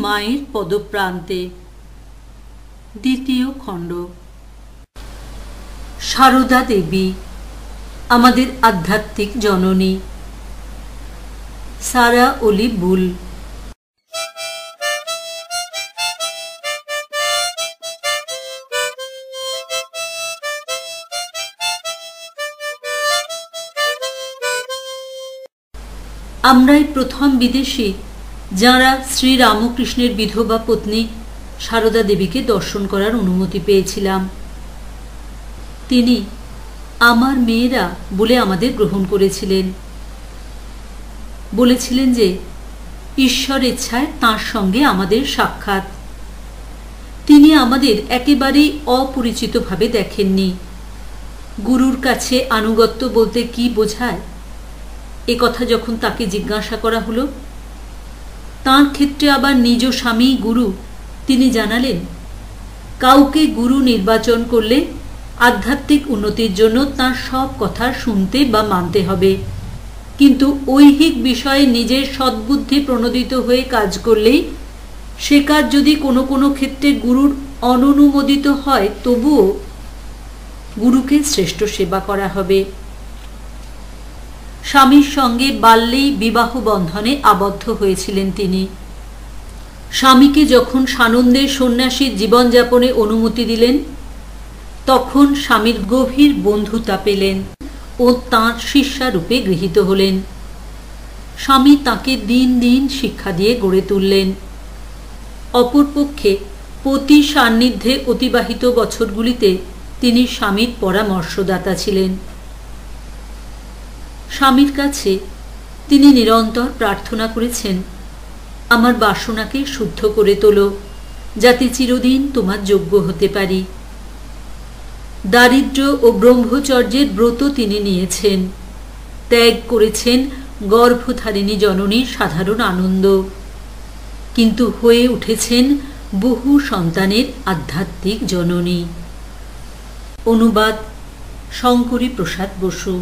মায়ের পদপ্রান্তে দ্বিতীয় খণ্ড। সারদা দেবী আমাদের আধ্যাত্মিক জননী। সারা ওলি বুল। আমরাই প্রথম বিদেশী যাঁরা শ্রীরামকৃষ্ণের বিধবা পত্নী সারদা দেবীকে দর্শন করার অনুমতি পেয়েছিলাম। তিনি আমার মেয়েরা বলে আমাদের গ্রহণ করেছিলেন। বলেছিলেন যে ঈশ্বর ইচ্ছায় তাঁর সঙ্গে আমাদের সাক্ষাৎ। তিনি আমাদের একেবারেই অপরিচিতভাবে দেখেননি। গুরুর কাছে আনুগত্য বলতে কি বোঝায় এ কথা যখন তাকে জিজ্ঞাসা করা হলো, তাঁর ক্ষেত্রে আবার নিজ স্বামী গুরু, তিনি জানালেন কাউকে গুরু নির্বাচন করলে আধ্যাত্মিক উন্নতির জন্য তাঁর সব কথা শুনতে বা মানতে হবে, কিন্তু ঐহিক বিষয়ে নিজের সদ্বুদ্ধি প্রণোদিত হয়ে কাজ করলেই সে কাজ যদি কোনো কোনো ক্ষেত্রে গুরুর অননুমোদিত হয় তবুও গুরুকে শ্রেষ্ঠ সেবা করা হবে। স্বামীর সঙ্গে বাল্যেই বিবাহ বন্ধনে আবদ্ধ হয়েছিলেন তিনি। স্বামীকে যখন সানন্দের সন্ন্যাসীর জীবনযাপনে অনুমতি দিলেন তখন স্বামীর গভীর বন্ধুতা পেলেন ও তাঁর শিষ্যারূপে গৃহীত হলেন। স্বামী তাঁকে দিন দিন শিক্ষা দিয়ে গড়ে তুললেন। অপরপক্ষে পতি সান্নিধ্যে অতিবাহিত বছরগুলিতে তিনি স্বামীর পরামর্শদাতা ছিলেন। স্বামীর কাছে তিনি নিরন্তর প্রার্থনা করেছেন, আমার বাসনাকে শুদ্ধ করে তোলো যাতে চিরদিন তোমার যোগ্য হতে পারি। দারিদ্র্য ও ব্রহ্মচর্যের ব্রত তিনি নিয়েছেন, ত্যাগ করেছেন গর্ভধারিণী জননীর সাধারণ আনন্দ, কিন্তু হয়ে উঠেছেন বহু সন্তানের আধ্যাত্মিক জননী। অনুবাদ শঙ্করী প্রসাদ বসু।